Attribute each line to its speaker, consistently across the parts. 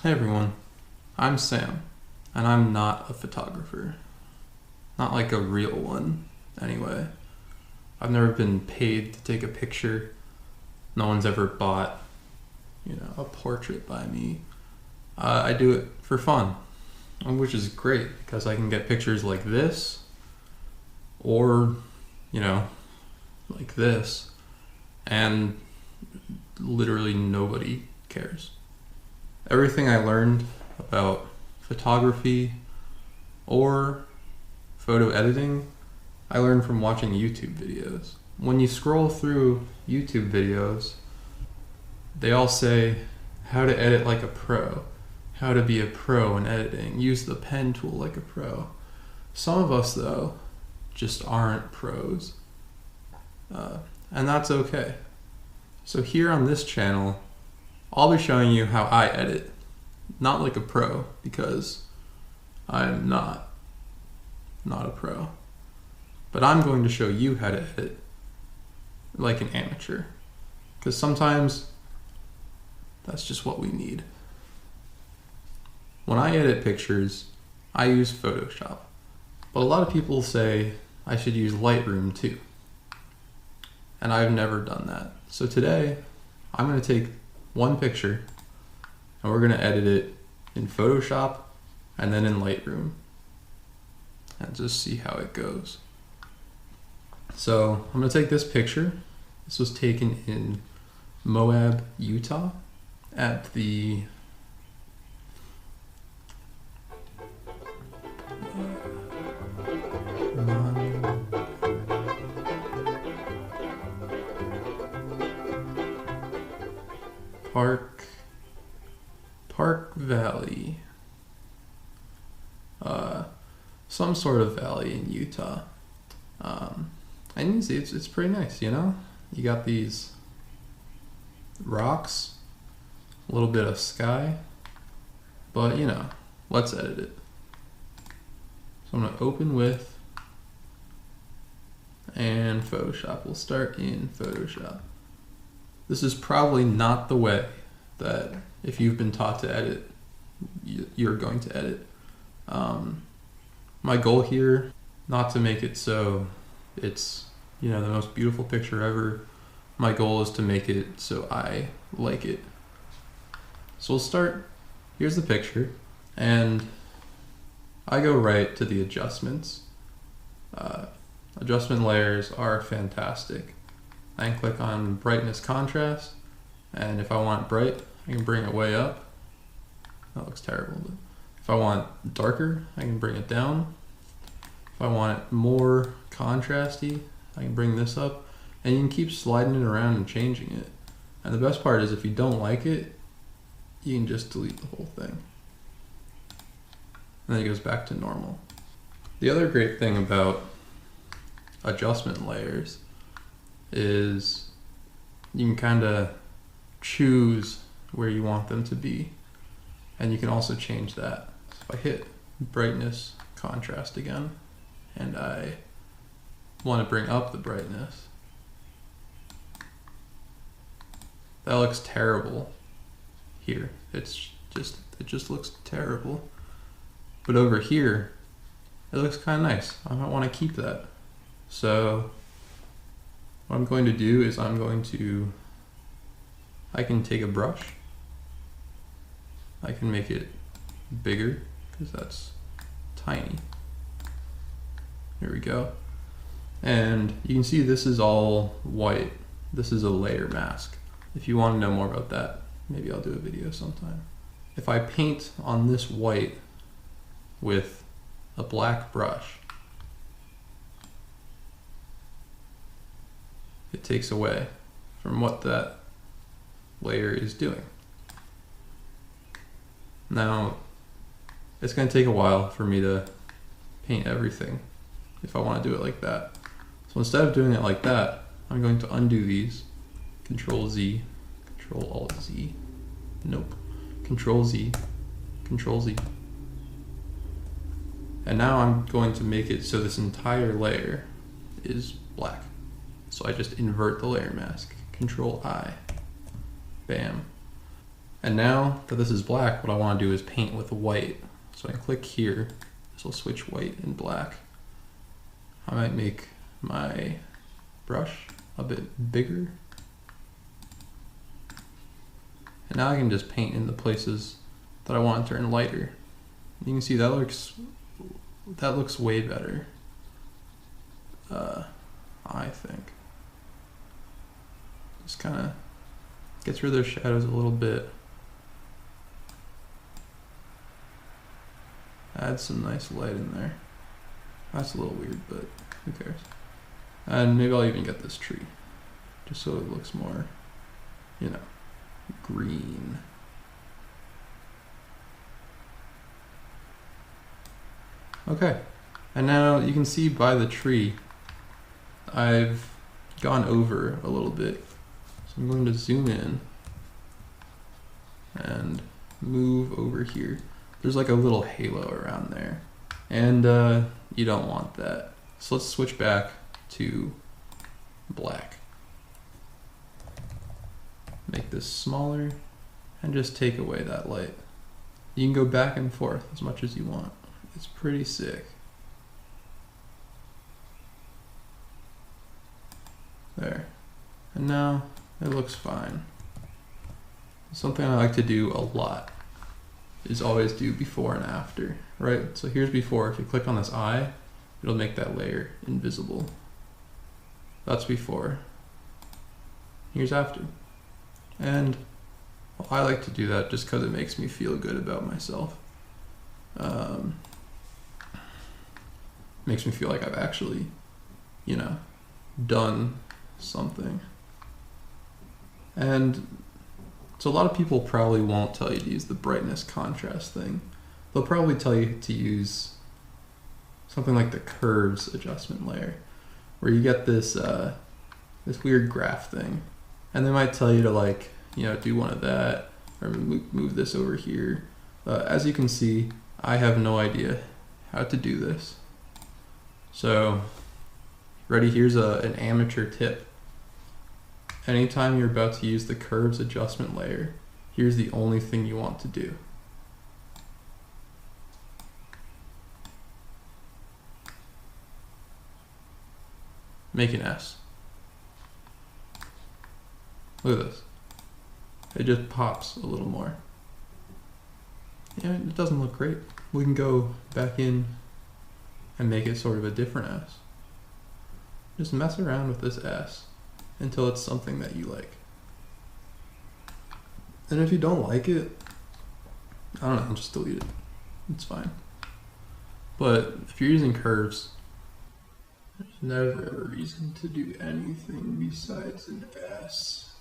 Speaker 1: Hey everyone, I'm Sam, and I'm not a photographer. Not like a real one, anyway. I've never been paid to take a picture. No one's ever bought, a portrait by me. I do it for fun, which is great because I can get pictures like this, or, like this, and literally nobody cares. Everything I learned about photography or photo editing, I learned from watching YouTube videos. When you scroll through YouTube videos, they all say how to edit like a pro, how to be a pro in editing, use the pen tool like a pro. Some of us, though, just aren't pros. And that's okay. So here on this channel, I'll be showing you how I edit. Not like a pro, because I'm not a pro. But I'm going to show you how to edit like an amateur. Because sometimes that's just what we need. When I edit pictures, I use Photoshop. But a lot of people say I should use Lightroom too. And I've never done that. So today, I'm going to take one picture and we're going to edit it in Photoshop and then in Lightroom and just see how it goes. So I'm going to take this picture. This was taken in Moab, Utah at the Park Valley, some sort of valley in Utah. And you see, it's pretty nice, You got these rocks, a little bit of sky, but let's edit it. So I'm gonna open with, and Photoshop. We'll start in Photoshop. This is probably not the way that if you've been taught to edit, you're going to edit. My goal here, not to make it so it's, the most beautiful picture ever. My goal is to make it so I like it. So we'll start, here's the picture, and I go right to the adjustments. Adjustment layers are fantastic. I can click on brightness contrast, and if I want bright, I can bring it way up. That looks terrible, but if I want darker, I can bring it down. If I want it more contrasty, I can bring this up, and you can keep sliding it around and changing it. And the best part is if you don't like it, you can just delete the whole thing. And then it goes back to normal. The other great thing about adjustment layers is you can kind of choose where you want them to be, and you can also change that. So if I hit brightness contrast again and I want to bring up the brightness, that looks terrible here. It just looks terrible. But over here it looks kind of nice. I might want to keep that. So what I'm going to do is I can take a brush, I can make it bigger because that's tiny. Here we go. And you can see this is all white. This is a layer mask. If you want to know more about that, maybe I'll do a video sometime. If I paint on this white with a black brush, it takes away from what that layer is doing. Now, it's going to take a while for me to paint everything if I want to do it like that. So instead of doing it like that, I'm going to undo these. Control Z, Control Alt Z. Nope. Control Z, Control Z. And now I'm going to make it so this entire layer is black. So I just invert the layer mask. Control I. Bam. And now that this is black, what I want to do is paint with white. So I click here, this will switch white and black. I might make my brush a bit bigger. And now I can just paint in the places that I want to turn lighter. You can see that looks way better, I think. Just kind of gets rid of those shadows a little bit. Add some nice light in there. That's a little weird, but who cares? And maybe I'll even get this tree, just so it looks more, you know, green. Okay, and now you can see by the tree, I've gone over a little bit. So I'm going to zoom in and move over here. There's like a little halo around there, and you don't want that. So let's switch back to black. Make this smaller and just take away that light. You can go back and forth as much as you want. It's pretty sick. There. And now it looks fine. Something I like to do a lot is always do before and after, right? So here's before. If you click on this eye, it'll make that layer invisible. That's before. Here's after. And well, I like to do that just because it makes me feel good about myself. Makes me feel like I've actually, you know, done something. And so a lot of people probably won't tell you to use the brightness contrast thing. They'll probably tell you to use something like the curves adjustment layer, where you get this this weird graph thing, and they might tell you to, like, you know, do one of that or move this over here. As you can see, I have no idea how to do this. So, ready? Here's an amateur tip. Anytime you're about to use the curves adjustment layer, here's the only thing you want to do. Make an S. Look at this. It just pops a little more. Yeah, it doesn't look great. We can go back in and make it sort of a different S. Just mess around with this S until it's something that you like. And if you don't like it, I don't know, just delete it. It's fine. But if you're using curves, there's never a reason to do anything besides an S.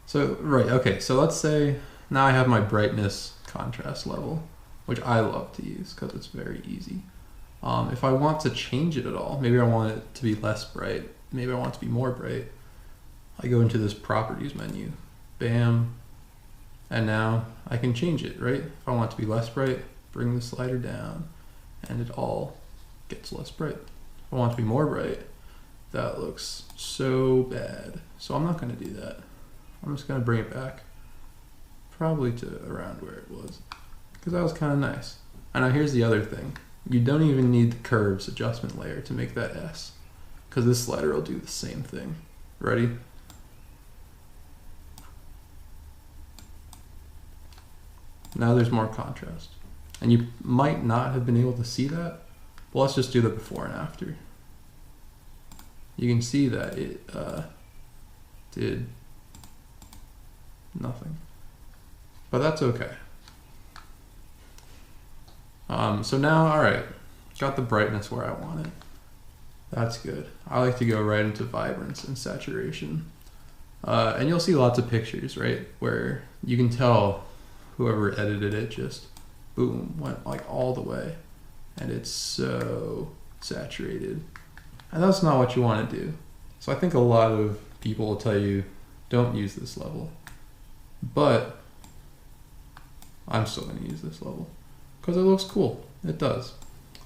Speaker 1: So, right, okay, so let's say now I have my brightness contrast level, which I love to use because it's very easy. If I want to change it at all, maybe I want it to be less bright, maybe I want it to be more bright, I go into this properties menu, bam, and now I can change it, right? If I want it to be less bright, bring the slider down, and it all gets less bright. If I want it to be more bright, that looks so bad. So I'm not going to do that. I'm just going to bring it back, probably to around where it was, because that was kind of nice. And now here's the other thing. You don't even need the curves adjustment layer to make that S, because this slider will do the same thing. Ready? Now there's more contrast. And you might not have been able to see that, but let's just do the before and after. You can see that it did nothing, but that's okay. So now, all right, got the brightness where I want it. That's good. I like to go right into vibrance and saturation. And you'll see lots of pictures, right, where you can tell whoever edited it just, boom, went like all the way. And it's so saturated. And that's not what you want to do. So I think a lot of people will tell you, don't use this level. But I'm still going to use this level because it looks cool. It does.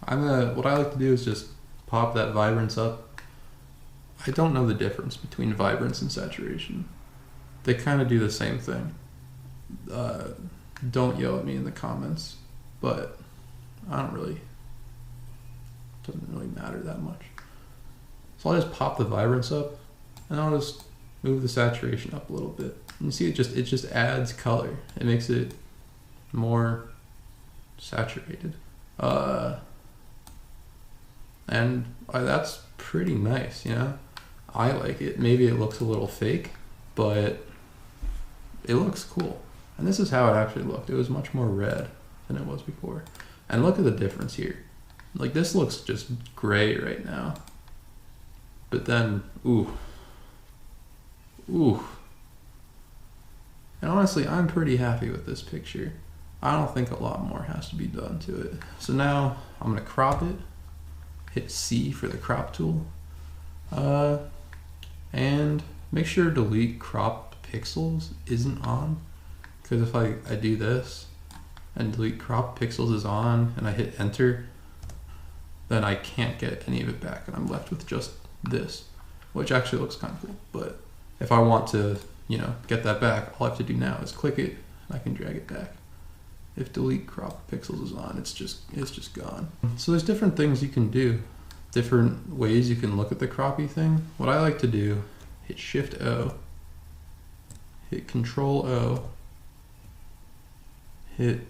Speaker 1: What I like to do is just pop that vibrance up. I don't know the difference between vibrance and saturation. they kind of do the same thing. Don't yell at me in the comments, but doesn't really matter that much. So I'll just pop the vibrance up, and I'll just move the saturation up a little bit. And you see it just adds color. It makes it more saturated. And that's pretty nice, you know? I like it. Maybe it looks a little fake, but it looks cool. And this is how it actually looked. It was much more red than it was before. And look at the difference here. Like, this looks just gray right now. But then, ooh. And honestly, I'm pretty happy with this picture. I don't think a lot more has to be done to it. So now I'm gonna crop it. Hit C for the crop tool. And make sure delete crop pixels isn't on. Because if I do this and delete crop pixels is on and I hit enter, then I can't get any of it back and I'm left with just this, which actually looks kind of cool. But if I want to, you know, get that back, all I have to do now is click it and I can drag it back. If delete crop pixels is on, it's just gone. So there's different things you can do, different ways you can look at the croppy thing. What I like to do, hit Shift O, hit Control O, hit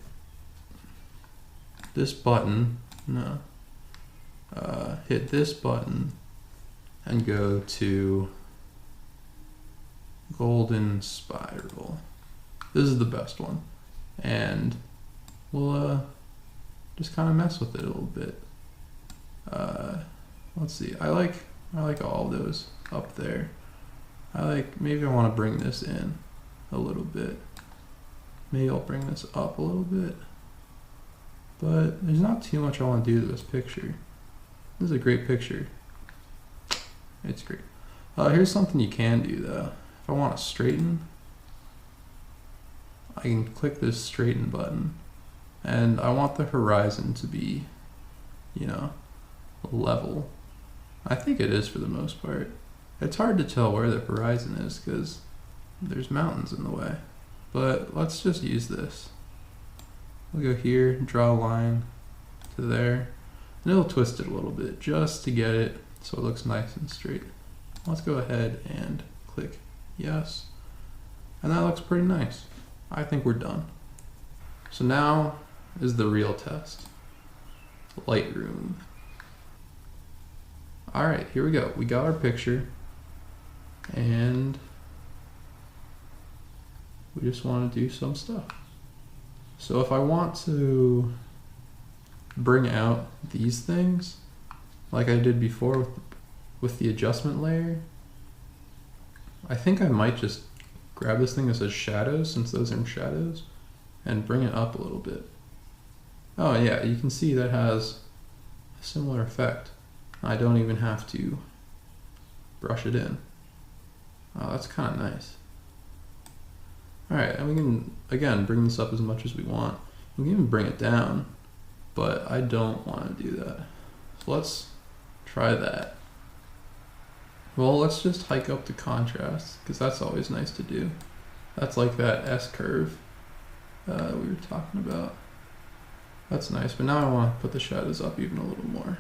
Speaker 1: this button, hit this button and go to golden spiral. This is the best one. And we'll just kind of mess with it a little bit. Let's see, I like all those up there. Maybe I want to bring this in a little bit. Maybe I'll bring this up a little bit. But there's not too much I want to do to this picture. This is a great picture. It's great. Here's something you can do though. If I want to straighten, I can click this straighten button. And I want the horizon to be, you know, level. I think it is for the most part. It's hard to tell where the horizon is because there's mountains in the way. But let's just use this. We'll go here, draw a line to there, and it'll twist it a little bit just to get it so it looks nice and straight. Let's go ahead and click yes. And that looks pretty nice. I think we're done. So now is the real test. Lightroom. All right, here we go. We got our picture and we just want to do some stuff. So if I want to bring out these things like I did before with the adjustment layer, I think I might just grab this thing that says shadows, since those are in shadows, and bring it up a little bit. Oh yeah, you can see that has a similar effect. I don't even have to brush it in. Oh, that's kind of nice. Alright, and we can, again, bring this up as much as we want. We can even bring it down, but I don't want to do that. So let's try that. Well, let's just hike up the contrast, because that's always nice to do. That's like that S-curve we were talking about. That's nice, but now I want to put the shadows up even a little more.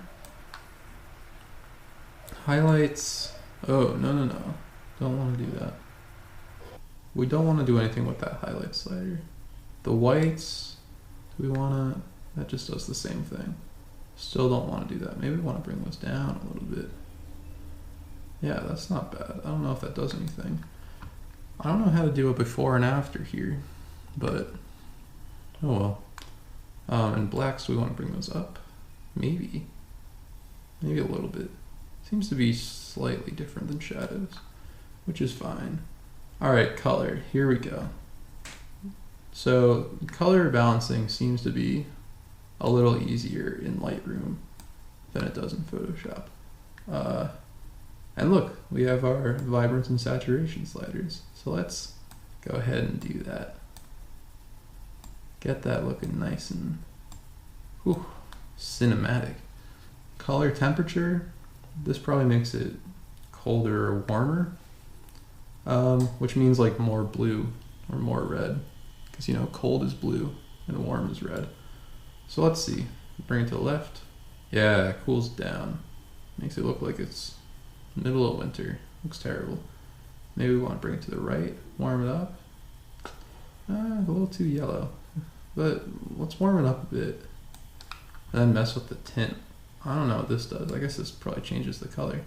Speaker 1: Highlights, oh, no. Don't want to do that. We don't want to do anything with that highlight slider. The whites, do we want to, that just does the same thing. Still don't want to do that. Maybe we want to bring those down a little bit. Yeah, that's not bad. I don't know if that does anything. I don't know how to do a before and after here, but oh well. And blacks, do we want to bring those up? Maybe a little bit. Seems to be slightly different than shadows, which is fine. All right, color, here we go. So color balancing seems to be a little easier in Lightroom than it does in Photoshop. And look, we have our vibrance and saturation sliders. So let's go ahead and do that. Get that looking nice and cinematic. Color temperature, this probably makes it colder or warmer. which means like more blue or more red, because you know cold is blue and warm is red. So let's see, bring it to the left. Yeah, it cools down. Makes it look like it's middle of winter. Looks terrible. Maybe we want to bring it to the right, warm it up. A little too yellow, but let's warm it up a bit. And then mess with the tint. I don't know what this does. I guess this probably changes the color.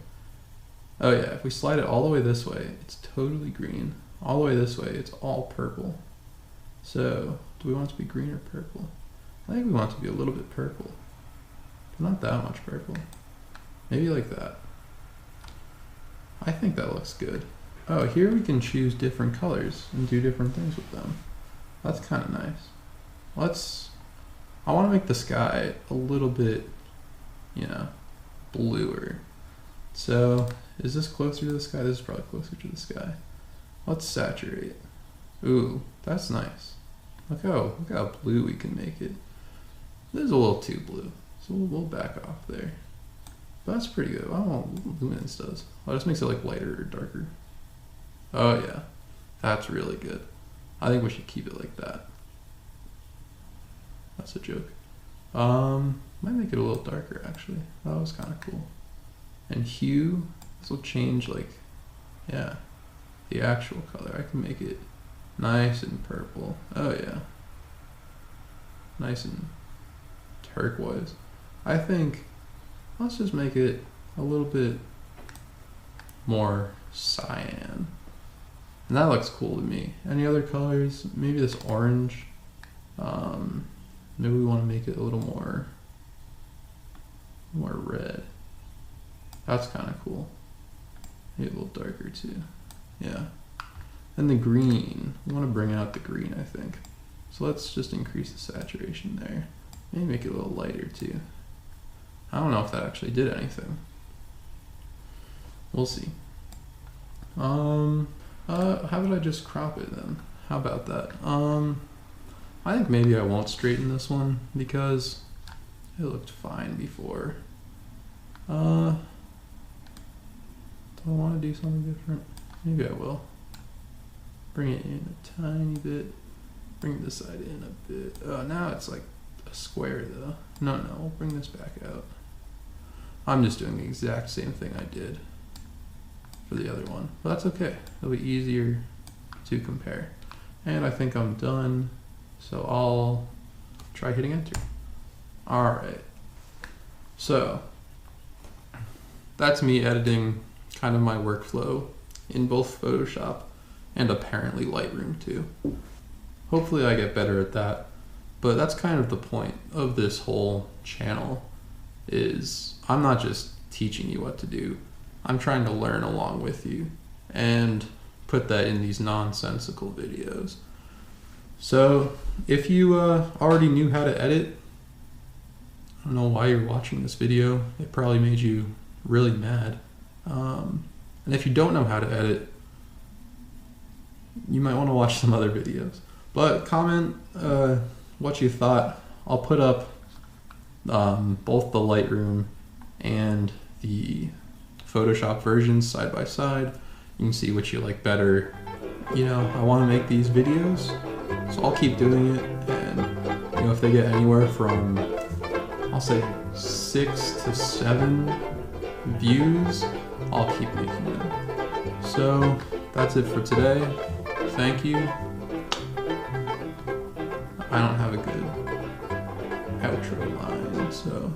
Speaker 1: Oh yeah, if we slide it all the way this way, it's totally green. All the way this way, it's all purple. So, do we want it to be green or purple? I think we want it to be a little bit purple, but not that much purple. Maybe like that. I think that looks good. Oh, here we can choose different colors and do different things with them. That's kind of nice. I want to make the sky a little bit, you know, bluer. So, is this closer to the sky? This is probably closer to the sky. Let's saturate. Ooh, that's nice. Look how blue we can make it. This is a little too blue, so we'll back off there. But that's pretty good. I don't know what luminance does. Oh, it just makes it like lighter or darker. Oh yeah, that's really good. I think we should keep it like that. That's a joke. Might make it a little darker actually. That was kind of cool. And hue, this will change like, yeah, the actual color. I can make it nice and purple. Oh yeah. Nice and turquoise. I think, let's just make it a little bit more cyan. And that looks cool to me. Any other colors? Maybe this orange. Maybe we want to make it a little more red. That's kind of cool. Maybe a little darker too. Yeah. And the green. We want to bring out the green, I think. So let's just increase the saturation there. Maybe make it a little lighter too. I don't know if that actually did anything. We'll see. How about I just crop it then? How about that? I think maybe I won't straighten this one because it looked fine before. Do I want to do something different? Maybe I will. Bring it in a tiny bit. Bring this side in a bit. Oh, now it's like a square though. No, we'll bring this back out. I'm just doing the exact same thing I did for the other one, but that's okay. It'll be easier to compare. And I think I'm done, so I'll try hitting enter. All right, so that's me editing kind of my workflow in both Photoshop and apparently Lightroom too. Hopefully I get better at that, but that's kind of the point of this whole channel, is I'm not just teaching you what to do. I'm trying to learn along with you and put that in these nonsensical videos. So if you already knew how to edit, I don't know why you're watching this video. It probably made you really mad. And if you don't know how to edit, you might want to watch some other videos. But comment what you thought. I'll put up both the Lightroom and the Photoshop versions side by side. You can see which you like better. You know, I want to make these videos, so I'll keep doing it. And you know, if they get anywhere from, I'll say 6 to 7 views, I'll keep making them. So that's it for today. Thank you. I don't have a good outro line, so